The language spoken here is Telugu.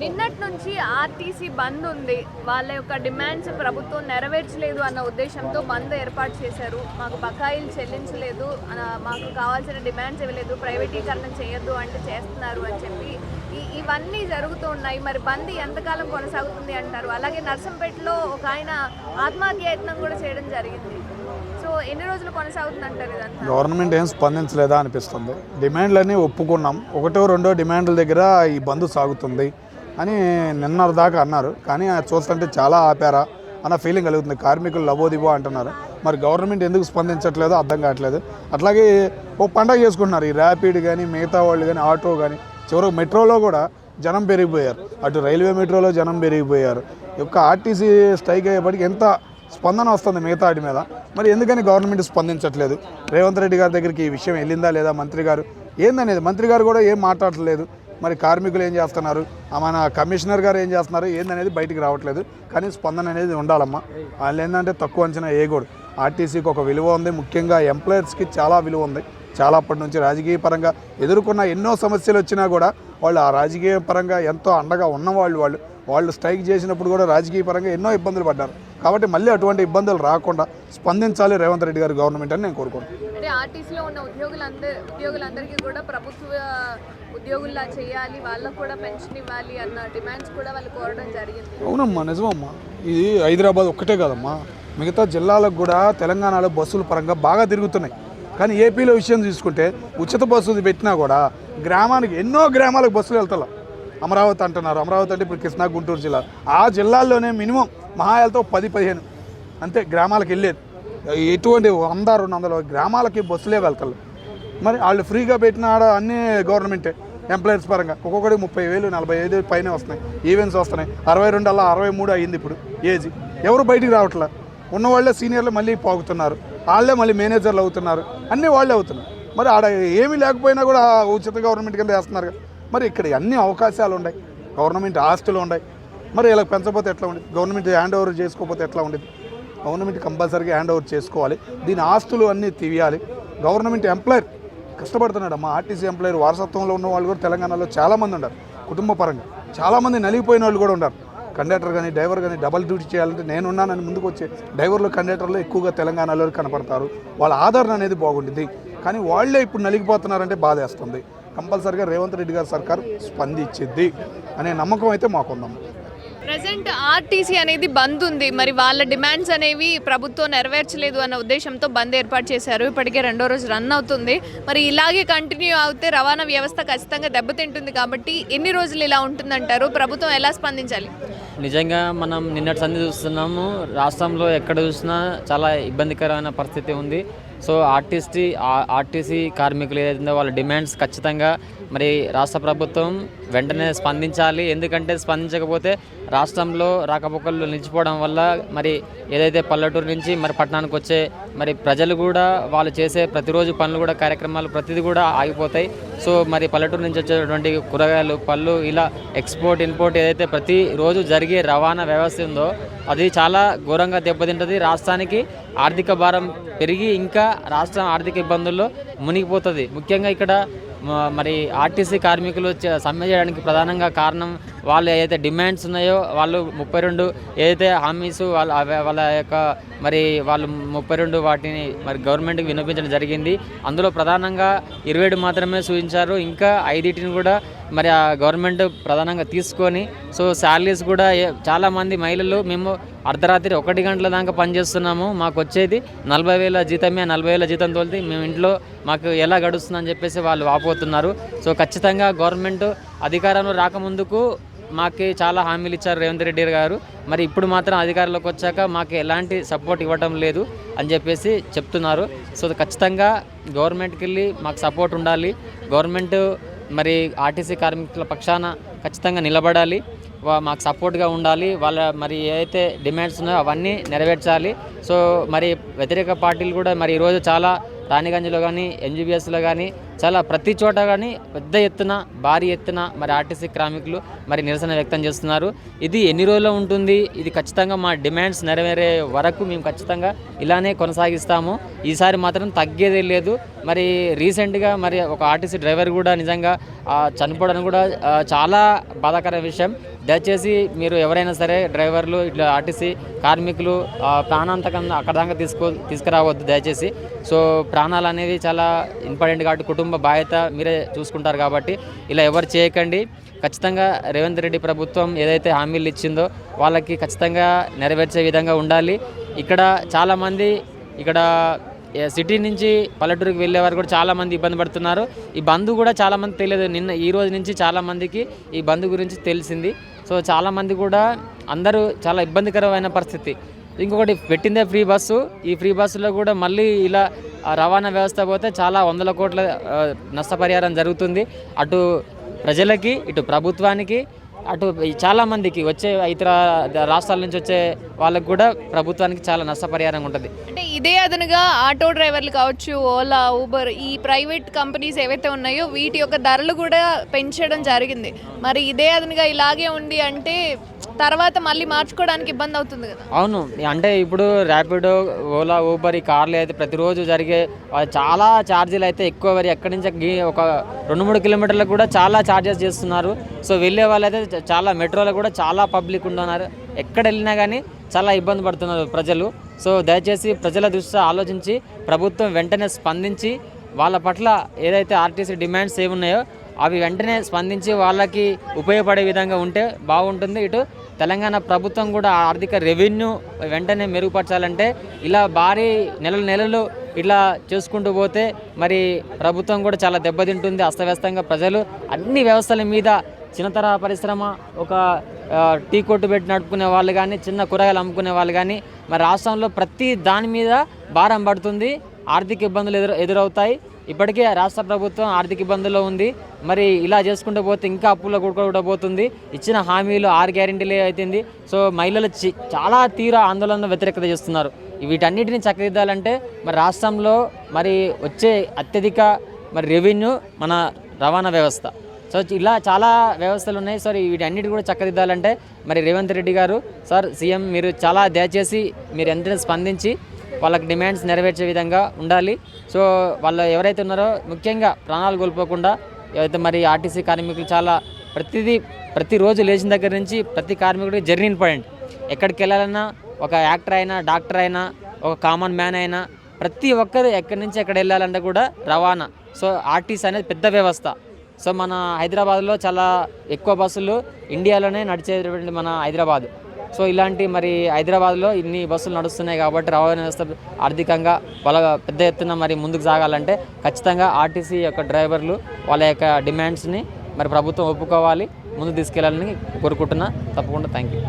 నిన్నటి నుంచి ఆర్టీసీ బంద్ ఉంది. వాళ్ళ యొక్క డిమాండ్స్ ప్రభుత్వం నెరవేర్చలేదు అన్న ఉద్దేశంతో బంద్ ఏర్పాటు చేశారు. మాకు బకాయిలు చెల్లించలేదు, మాకు కావాల్సిన డిమాండ్స్ ఇవ్వలేదు, ప్రైవేటీకరణ చేయొద్దు అంటే చేస్తున్నారు అని చెప్పి ఇవన్నీ జరుగుతూ ఉన్నాయి. మరి బంద్ ఎంతకాలం కొనసాగుతుంది అంటారు? అలాగే నర్సంపేటలో ఒక ఆయన ఆత్మహత్యయత్నం కూడా చేయడం జరిగింది. సో ఎన్ని రోజులు కొనసాగుతుంది అంటారు ఇదంతా? గవర్నమెంట్ ఏం స్పందించలేదా అనిపిస్తుంది. డిమాండ్లన్నీ ఒప్పుకున్నాం, ఒకటో రెండో డిమాండ్ల దగ్గర ఈ బంద్ సాగుతుంది అని నిన్న దాకా అన్నారు. కానీ చూస్తుంటే చాలా ఆపారా అన్న ఫీలింగ్ కలుగుతుంది. కార్మికులు లబోదిబో అంటున్నారు. మరి గవర్నమెంట్ ఎందుకు స్పందించట్లేదో అర్థం కావట్లేదు. అట్లాగే ఓ పండగ చేసుకుంటున్నారు ఈ ర్యాపిడ్ కానీ మిగతా వాళ్ళు కానీ ఆటో కానీ. చివరికి మెట్రోలో కూడా జనం పెరిగిపోయారు. అటు రైల్వే మెట్రోలో జనం పెరిగిపోయారు. యొక్క ఆర్టీసీ స్ట్రైక్ అయ్యేప్పటికి ఎంత స్పందన వస్తుంది మిగతా వాటి మీద. మరి ఎందుకని గవర్నమెంట్ స్పందించట్లేదు? రేవంత్ రెడ్డి గారి దగ్గరికి ఈ విషయం వెళ్ళిందా లేదా? మంత్రి గారు ఏందనేది మంత్రి గారు కూడా ఏం మాట్లాడట్లేదు. మరి కార్మికులు ఏం చేస్తున్నారు, మన కమిషనర్ గారు ఏం చేస్తున్నారు ఏందనేది బయటికి రావట్లేదు. కానీ స్పందన అనేది ఉండాలమ్మా. వాళ్ళు ఏంటంటే తక్కువ అంచనా వేయకూడదు. ఆర్టీసీకి ఒక విలువ ఉంది, ముఖ్యంగా ఎంప్లాయర్స్కి చాలా విలువ ఉంది. చాలాప్పటి నుంచి రాజకీయ పరంగా ఎదుర్కొన్న ఎన్నో సమస్యలు వచ్చినా కూడా వాళ్ళు ఆ రాజకీయ పరంగా ఎంతో అండగా ఉన్నవాళ్ళు. వాళ్ళు స్ట్రైక్ చేసినప్పుడు కూడా రాజకీయ పరంగా ఎన్నో ఇబ్బందులు పడ్డారు. కాబట్టి మళ్ళీ అటువంటి ఇబ్బందులు రాకుండా స్పందించాలి రేవంత్ రెడ్డి గారి గవర్నమెంట్ అని నేను కోరుకుంటున్నాను. అంటే ఆర్టీసీలో ఉన్న ఉద్యోగులందరికీ కూడా ప్రభుత్వ ఉద్యోగుల్లా చేయాలి, వాళ్ళకు కూడా పెన్షన్ ఇవ్వాలి అన్న డిమాండ్స్ కూడా వాళ్ళు కోరడం జరిగింది. అవునమ్మా, నిజమమ్మా. ఇది హైదరాబాద్ ఒక్కటే కాదమ్మా, మిగతా జిల్లాలకు కూడా తెలంగాణలో బస్సుల పరంగా బాగా తిరుగుతున్నాయి. కానీ ఏపీలో విషయం తీసుకుంటే ఉచిత బస్సులు పెట్టినా కూడా గ్రామానికి ఎన్నో గ్రామాలకు బస్సులు వెళ్తా. అమరావతి అంటున్నారు. అమరావతి అంటే ఇప్పుడు కృష్ణా గుంటూరు జిల్లా. ఆ జిల్లాల్లోనే మినిమం మహా వెళ్తే 10-15 అంతే గ్రామాలకు వెళ్ళేది. ఎటువంటి 100-200 గ్రామాలకి బస్సులే వెళ్తారు. మరి వాళ్ళు ఫ్రీగా పెట్టిన ఆడ అన్నీ గవర్నమెంటే ఎంప్లాయర్స్ పరంగా. ఒక్కొక్కటి 30,000 45,000 పైన వస్తున్నాయి. ఈవెంట్స్ వస్తున్నాయి. 62 అలా 63 అయ్యింది ఇప్పుడు ఏజ్. ఎవరు బయటికి రావట్లే. ఉన్నవాళ్ళే సీనియర్లు మళ్ళీ పోగుతున్నారు. వాళ్ళే మళ్ళీ మేనేజర్లు అవుతున్నారు. అన్నీ వాళ్ళే అవుతున్నారు. మరి ఆడ ఏమీ లేకపోయినా కూడా ఉచిత గవర్నమెంట్ కింద వేస్తున్నారు కదా. మరి ఇక్కడ అన్ని అవకాశాలు ఉన్నాయి, గవర్నమెంట్ ఆస్తులు ఉన్నాయి. మరి ఇలా పెంచకపోతే ఎట్లా ఉండేది? గవర్నమెంట్ హ్యాండ్ ఓవర్ చేసుకోకపోతే ఎట్లా ఉండేది? గవర్నమెంట్ కంపల్సరీగా హ్యాండ్ ఓవర్ చేసుకోవాలి. దీని ఆస్తులు అన్నీ తీయాలి. గవర్నమెంట్ ఎంప్లాయర్ కష్టపడుతున్నాడు అమ్మా. ఆర్టీసీ ఎంప్లాయర్ వారసత్వంలో ఉన్న వాళ్ళు కూడా తెలంగాణలో చాలామంది ఉన్నారు. కుటుంబ పరంగా చాలామంది నలిగిపోయిన వాళ్ళు కూడా ఉన్నారు. కండక్టర్ కానీ డ్రైవర్ కానీ డబల్ డ్యూటీ చేయాలంటే నేనున్నానని ముందుకు వచ్చే డ్రైవర్లు కండక్టర్లు ఎక్కువగా తెలంగాణలో కనపడతారు. వాళ్ళ ఆదరణ అనేది బాగుంటుంది. కానీ వాళ్ళే ఇప్పుడు నలిగిపోతున్నారంటే బాధేస్తుంది. కంపల్సరీగా రేవంత్ రెడ్డి గారి సర్కారు స్పందించిద్ది అనే నమ్మకం అయితే మాకుందాం. ప్రజెంట్ ఆర్టీసీ అనేది బంద్ ఉంది. మరి వాళ్ళ డిమాండ్స్ అనేవి ప్రభుత్వం నెరవేర్చలేదు అన్న ఉద్దేశంతో బంద్ ఏర్పాటు చేశారు. ఇప్పటికే 2వ రోజు రన్ అవుతుంది. మరి ఇలాగే కంటిన్యూ అవుతే రవాణా వ్యవస్థ ఖచ్చితంగా దెబ్బతింటుంది. కాబట్టి ఎన్ని రోజులు ఇలా ఉంటుందంటారు? ప్రభుత్వం ఎలా స్పందించాలి? నిజంగా మనం నిన్నటి సంధి చూస్తున్నాము. రాష్ట్రంలో ఎక్కడ చూసినా చాలా ఇబ్బందికరమైన పరిస్థితి ఉంది. సో ఆర్టీసీ కార్మికులు ఏదైతే వాళ్ళ డిమాండ్స్ ఖచ్చితంగా మరి రాష్ట్ర ప్రభుత్వం వెంటనే స్పందించాలి. ఎందుకంటే స్పందించకపోతే రాష్ట్రంలో రాకపోకలు నిలిచిపోవడం వల్ల మరి ఏదైతే పల్లెటూరు నుంచి మరి పట్టణానికి వచ్చే మరి ప్రజలు కూడా వాళ్ళు చేసే ప్రతిరోజు పనులు కూడా కార్యక్రమాలు ప్రతిదీ కూడా ఆగిపోతాయి. సో మరి పల్లెటూరు నుంచి వచ్చేటువంటి కూరగాయలు పళ్ళు ఇలా ఎక్స్పోర్ట్ ఇంపోర్ట్ ఏదైతే ప్రతిరోజు జరిగే రవాణా వ్యవస్థ ఉందో అది చాలా ఘోరంగా దెబ్బతింటుంది. రాష్ట్రానికి ఆర్థిక భారం పెరిగి ఇంకా రాష్ట్రం ఆర్థిక ఇబ్బందుల్లో మునిగిపోతుంది. ముఖ్యంగా ఇక్కడ మరి ఆర్టీసీ కార్మికులు సమ్మె చేయడానికి ప్రధానంగా కారణం వాళ్ళు ఏదైతే డిమాండ్స్ ఉన్నాయో వాళ్ళు 32 ఏదైతే హామీస్ వాళ్ళ యొక్క మరి వాళ్ళు 32 వాటిని మరి గవర్నమెంట్కి వినిపించడం జరిగింది. అందులో ప్రధానంగా 27 మాత్రమే సూచించారు. ఇంకా 5 కూడా మరి ఆ గవర్నమెంట్ ప్రధానంగా తీసుకొని సో శాలరీస్ కూడా చాలామంది మహిళలు మేము అర్ధరాత్రి 1 గంటల దాకా పనిచేస్తున్నాము, మాకు వచ్చేది 40,000 జీతమే, 40,000 జీతం తోలితే మేము ఇంట్లో మాకు ఎలా గడుస్తుందని చెప్పేసి వాళ్ళు వాపోతున్నారు. సో ఖచ్చితంగా గవర్నమెంట్ అధికారంలో రాకముందుకు మాకు చాలా హామీలు ఇచ్చారు రేవంత్ రెడ్డి గారు. మరి ఇప్పుడు మాత్రం అధికారంలోకి వచ్చాక మాకు ఎలాంటి సపోర్ట్ ఇవ్వడం లేదు అని చెప్పేసి చెప్తున్నారు. సో ఖచ్చితంగా గవర్నమెంట్కి వెళ్ళి మాకు సపోర్ట్ ఉండాలి. గవర్నమెంట్ మరి ఆర్టీసీ కార్మికుల పక్షాన ఖచ్చితంగా నిలబడాలి, మాకు సపోర్ట్గా ఉండాలి. వాళ్ళ మరి ఏదైతే డిమాండ్స్ ఉన్నాయో అవన్నీ నెరవేర్చాలి. సో మరి వ్యతిరేక పార్టీలు కూడా మరి ఈరోజు చాలా రాణిగంజ్లో కానీ ఎన్జీబీఎస్లో కానీ చాలా ప్రతి చోట కానీ పెద్ద ఎత్తున భారీ ఎత్తున మరి ఆర్టీసీ కార్మికులు మరి నిరసన వ్యక్తం చేస్తున్నారు. ఇది ఎన్ని రోజులు ఉంటుంది, ఇది ఖచ్చితంగా మా డిమాండ్స్ నెరవేరే వరకు మేము ఖచ్చితంగా ఇలానే కొనసాగిస్తాము. ఈసారి మాత్రం తగ్గేదే లేదు. మరి రీసెంట్గా మరి ఒక ఆర్టీసీ డ్రైవర్ కూడా నిజంగా చనిపోవడం కూడా చాలా బాధాకర విషయం. దయచేసి మీరు ఎవరైనా సరే డ్రైవర్లు ఇట్లా ఆర్టీసీ కార్మికులు ప్రాణాంతకంగా అక్కడ దాకా తీసుకురావద్దు దయచేసి. సో ప్రాణాలు అనేది చాలా ఇంపార్టెంట్ కాబట్టి కుటుంబ బాధ్యత మీరే చూసుకుంటారు కాబట్టి ఇలా ఎవరు చేయకండి. ఖచ్చితంగా రేవంత్ రెడ్డి ప్రభుత్వం ఏదైతే హామీలు ఇచ్చిందో వాళ్ళకి ఖచ్చితంగా నెరవేర్చే విధంగా ఉండాలి. ఇక్కడ చాలామంది ఇక్కడ సిటీ నుంచి పల్లెటూరుకి వెళ్ళేవారు కూడా చాలామంది ఇబ్బంది పడుతున్నారు. ఈ బంద్ కూడా చాలామంది తెలియదు. ఈ రోజు నుంచి చాలామందికి ఈ బంద్ గురించి తెలిసింది. సో చాలామంది కూడా అందరూ చాలా ఇబ్బందికరమైన పరిస్థితి. ఇంకొకటి పెట్టిందే ఫ్రీ బస్సు. ఈ ఫ్రీ బస్సులో కూడా మళ్ళీ ఇలా రవాణా వ్యవస్థ పోతే చాలా 100 కోట్ల నష్టపరిహారం జరుగుతుంది. అటు ప్రజలకి, ఇటు ప్రభుత్వానికి, అటు చాలామందికి వచ్చే ఇతర రాష్ట్రాల నుంచి వచ్చే వాళ్ళకు కూడా ప్రభుత్వానికి చాలా నష్టపరిహారం ఉంటుంది. అంటే ఇదే అదనుగా ఆటో డ్రైవర్లు కావచ్చు, ఓలా, ఊబర్, ఈ ప్రైవేట్ కంపెనీస్ ఏవైతే ఉన్నాయో వీటి యొక్క ధరలు కూడా పెంచడం జరిగింది. మరి ఇదే అదనుగా ఇలాగే ఉంది అంటే తర్వాత మళ్ళీ మార్చుకోవడానికి ఇబ్బంది అవుతుంది కదా. అవును, అంటే ఇప్పుడు ర్యాపిడో, ఓలా, ఊబర్ ఈ కార్లు అయితే ప్రతిరోజు జరిగే చాలా ఛార్జీలు అయితే ఎక్కువ. మరి ఎక్కడి నుంచి ఒక 2-3 కిలోమీటర్లకు కూడా చాలా ఛార్జెస్ చేస్తున్నారు. సో వెళ్ళే వాళ్ళైతే చాలా మెట్రోలో కూడా చాలా పబ్లిక్ ఉంటున్నారు. ఎక్కడ వెళ్ళినా కానీ చాలా ఇబ్బంది పడుతున్నారు ప్రజలు. సో దయచేసి ప్రజల దృష్టి ఆలోచించి ప్రభుత్వం వెంటనే స్పందించి వాళ్ళ పట్ల ఏదైతే ఆర్టీసీ డిమాండ్స్ ఏమున్నాయో అవి వెంటనే స్పందించి వాళ్ళకి ఉపయోగపడే విధంగా ఉంటే బాగుంటుంది. ఇటు తెలంగాణ ప్రభుత్వం కూడా ఆర్థిక రెవెన్యూ వెంటనే మెరుగుపరచాలంటే ఇలా భారీ నెలలు ఇట్లా చేసుకుంటూ పోతే మరి ప్రభుత్వం కూడా చాలా దెబ్బతింటుంది. అస్తవ్యస్తంగా ప్రజలు అన్ని వ్యవస్థల మీద చిన్నతర పరిశ్రమ, ఒక టీ కొట్టు పెట్టి నడుపుకునే వాళ్ళు కానీ, చిన్న కూరగాయలు అమ్ముకునే వాళ్ళు కానీ మరి రాష్ట్రంలో ప్రతి దాని మీద భారం పడుతుంది. ఆర్థిక ఇబ్బందులు ఎదురవుతాయి. ఇప్పటికే రాష్ట్ర ప్రభుత్వం ఆర్థిక ఇబ్బందుల్లో ఉంది. మరి ఇలా చేసుకుంటూ పోతే ఇంకా అప్పుల్లో కూడుకోబోతుంది. ఇచ్చిన హామీలు 6 గ్యారెంటీలే అవుతుంది. సో మహిళలు చాలా తీవ్ర ఆందోళన వ్యతిరేకత చేస్తున్నారు. వీటన్నిటిని చక్కదిద్దాలంటే మరి రాష్ట్రంలో మరి వచ్చే అత్యధిక మరి రెవెన్యూ మన రవాణా వ్యవస్థ. సో ఇలా చాలా వ్యవస్థలు ఉన్నాయి. సార్ వీటన్నిటి కూడా చక్కదిద్దాలంటే మరి రేవంత్ రెడ్డి గారు, సార్ సీఎం మీరు చాలా దయచేసి మీరు ఎంతనే స్పందించి వాళ్ళకి డిమాండ్స్ నెరవేర్చే విధంగా ఉండాలి. సో వాళ్ళు ఎవరైతే ఉన్నారో ముఖ్యంగా ప్రాణాలు కోల్పోకుండా ఏవైతే మరి ఆర్టీసీ కార్మికులు చాలా ప్రతిరోజు లేచిన దగ్గర నుంచి ప్రతి కార్మికుడికి జర్నీ ఇంపార్టెంట్. ఎక్కడికి వెళ్ళాలన్నా ఒక యాక్టర్ అయినా, డాక్టర్ అయినా, ఒక కామన్ మ్యాన్ అయినా ప్రతి ఒక్కరు ఎక్కడి నుంచి ఎక్కడ వెళ్ళాలంటే కూడా రవాణా. సో ఆర్టీసీ అనేది పెద్ద వ్యవస్థ. సో మన హైదరాబాద్లో చాలా ఎక్కువ బస్సులు ఇండియాలోనే నడిచేటువంటి మన హైదరాబాద్. సో ఇలాంటి మరి హైదరాబాద్లో ఇన్ని బస్సులు నడుస్తున్నాయి కాబట్టి రవాణా వ్యవస్థ ఆర్థికంగా వాళ్ళ పెద్ద ఎత్తున మరి ముందుకు సాగాలంటే ఖచ్చితంగా ఆర్టీసీ యొక్క డ్రైవర్లు వాళ్ళ యొక్క డిమాండ్స్ని మరి ప్రభుత్వం ఒప్పుకోవాలి, ముందుకు తీసుకెళ్లాలని కోరుకుంటున్నా. తప్పకుండా థ్యాంక్ యూ.